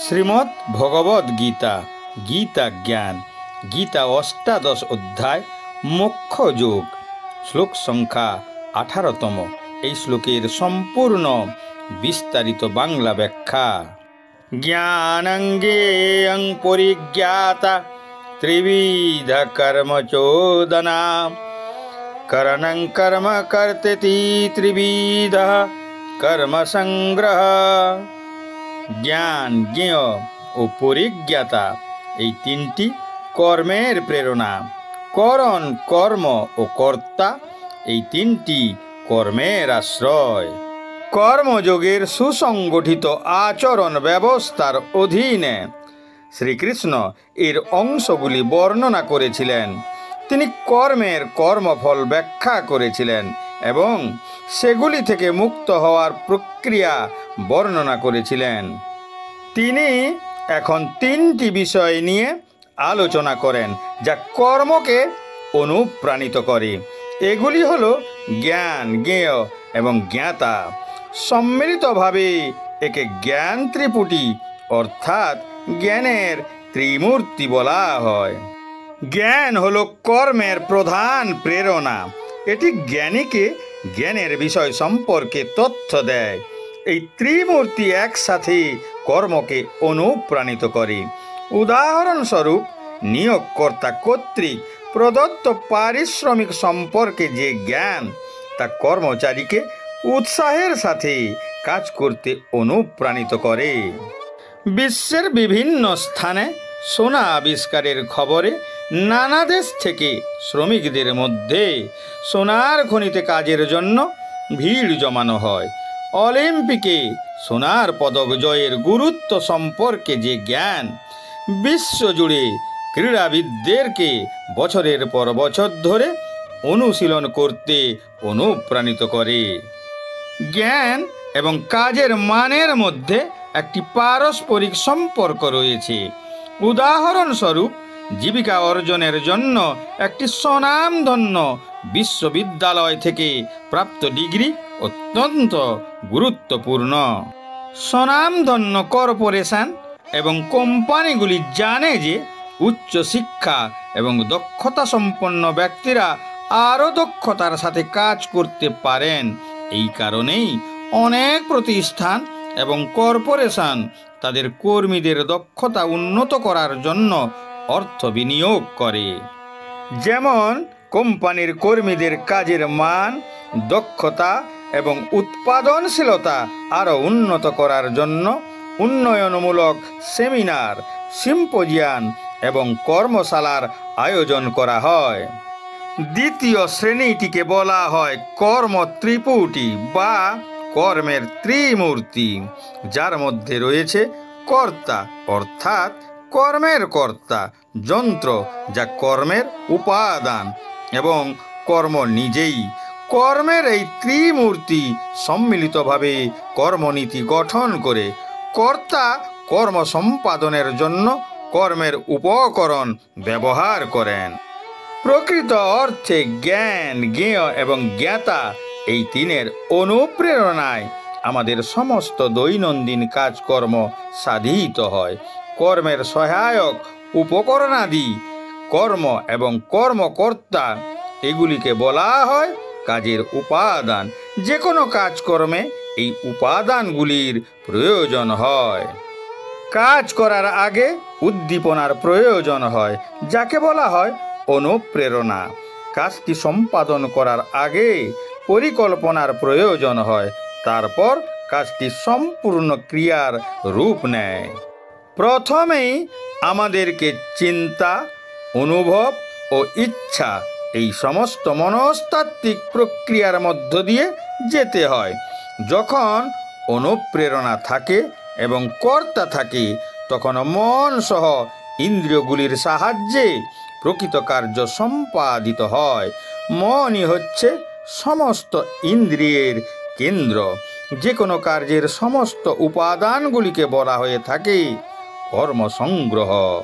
শ্রীমদ্ ভগবদ গীতা, গীতা জ্ঞান, গীতা অষ্টাদশ অধ্যায়, মোক্ষ যোগ, শ্লোক সংখ্যা 18তম। এই শ্লোকের সম্পূর্ণ বিস্তারিত বাংলা ব্যাখ্যা। জ্ঞানজ্ঞেয়ং পরিজ্ঞাতা ত্রিবিধ কর্মচোদনা, করণং কর্ম কর্তেতি ত্রিবিধ কর্ম সংগ্রহ। জ্ঞান, জ্ঞেয় ও পরিজ্ঞাতা এই তিনটি কর্মের প্রেরণা। করণ, কর্ম ও কর্তা এই তিনটি কর্মের আশ্রয়। কর্মযোগের সুসংগঠিত আচরণ ব্যবস্থার অধীনে শ্রীকৃষ্ণ এর অংশগুলি বর্ণনা করেছিলেন। তিনি কর্মের কর্মফল ব্যাখ্যা করেছিলেন এবং সেগুলি থেকে মুক্ত হওয়ার প্রক্রিয়া বর্ণনা করেছিলেন। তিনি এখন তিনটি বিষয় নিয়ে আলোচনা করেন যা কর্মকে অনুপ্রাণিত করে। এগুলি হল জ্ঞান, জ্ঞেয় এবং জ্ঞাতা। সম্মিলিতভাবে একে জ্ঞান ত্রিপুটি অর্থাৎ জ্ঞানের ত্রিমূর্তি বলা হয়। জ্ঞান হল কর্মের প্রধান প্রেরণা। এটি জ্ঞানীকে জ্ঞানের বিষয় সম্পর্কে তথ্য দেয়। এই ত্রিমূর্তি একসাথে কর্মকে অনুপ্রাণিত করে। উদাহরণস্বরূপ, নিয়োগকর্তা কর্তৃক প্রদত্ত পারিশ্রমিক সম্পর্কে যে জ্ঞান, তা কর্মচারীকে উৎসাহের সাথে কাজ করতে অনুপ্রাণিত করে। বিশ্বের বিভিন্ন স্থানে সোনা আবিষ্কারের খবরে নানা দেশ থেকে শ্রমিকদের মধ্যে সোনার খনিতে কাজের জন্য ভিড় জমানো হয়। অলিম্পিকে সোনার পদক জয়ের গুরুত্ব সম্পর্কে যে জ্ঞান বিশ্বজুড়ে ক্রীড়াবিদদেরকে বছরের পর বছর ধরে অনুশীলন করতে অনুপ্রাণিত করে। জ্ঞান এবং কাজের মানের মধ্যে একটি পারস্পরিক সম্পর্ক রয়েছে। উদাহরণস্বরূপ, জীবিকা অর্জনের জন্য একটি স্বনামধন্য বিশ্ববিদ্যালয় থেকে প্রাপ্ত ডিগ্রি অত্যন্ত গুরুত্বপূর্ণ। স্বনামধন্য কর্পোরেশন এবং কোম্পানিগুলি জানে যে উচ্চশিক্ষা এবং দক্ষতা সম্পন্ন ব্যক্তিরা আরও দক্ষতার সাথে কাজ করতে পারেন। এই কারণেই অনেক প্রতিষ্ঠান এবং কর্পোরেশন তাদের কর্মীদের দক্ষতা উন্নত করার জন্য অর্থ বিনিয়োগ করে। যেমন কোম্পানির কর্মীদের কাজের মান, দক্ষতা এবং উৎপাদনশীলতা আরও উন্নত করার জন্য উন্নয়নমূলক সেমিনার, সিম্পোজিয়াম এবং কর্মশালার আয়োজন করা হয়। দ্বিতীয় শ্রেণীটিকে বলা হয় কর্ম ত্রিপুটি বা কর্মের ত্রিমূর্তি, যার মধ্যে রয়েছে কর্তা অর্থাৎ কর্মের কর্তা, যন্ত্র যা কর্মের উপাদান, এবং কর্ম নিজেই। কর্মের এই ত্রিমূর্তি সম্মিলিতভাবে কর্মনীতি গঠন করে। কর্তা কর্ম সম্পাদনের জন্য কর্মের উপকরণ ব্যবহার করেন। প্রকৃত অর্থে জ্ঞান, জ্ঞেয় এবং জ্ঞাতা এই তিনের অনুপ্রেরণায় আমাদের সমস্ত দৈনন্দিন কাজকর্ম সাধিত হয়। কর্মের সহায়ক উপকরণাদি কর্ম এবং কর্মকর্তা, এগুলিকে বলা হয় কাজের উপাদান। যে কোনো কাজকর্মে এই উপাদানগুলির প্রয়োজন হয়। কাজ করার আগে উদ্দীপনার প্রয়োজন হয়, যাকে বলা হয় অনুপ্রেরণা। কাজটি সম্পাদন করার আগে পরিকল্পনার প্রয়োজন হয়, তারপর কাজটি সম্পূর্ণ ক্রিয়ার রূপ নেয়। প্রথমেই আমাদেরকে চিন্তা, অনুভব ও ইচ্ছা এই সমস্ত মনস্তাত্ত্বিক প্রক্রিয়ার মধ্য দিয়ে যেতে হয়। যখন অনুপ্রেরণা থাকে এবং কর্তা থাকে, তখন মন সহ ইন্দ্রিয়গুলির সাহায্যে প্রকৃত কার্য সম্পাদিত হয়। মনই হচ্ছে সমস্ত ইন্দ্রিয়ের কেন্দ্র। যে কোনো কার্যের সমস্ত উপাদানগুলিকে বলা হয়ে থাকে কর্মসংগ্রহ।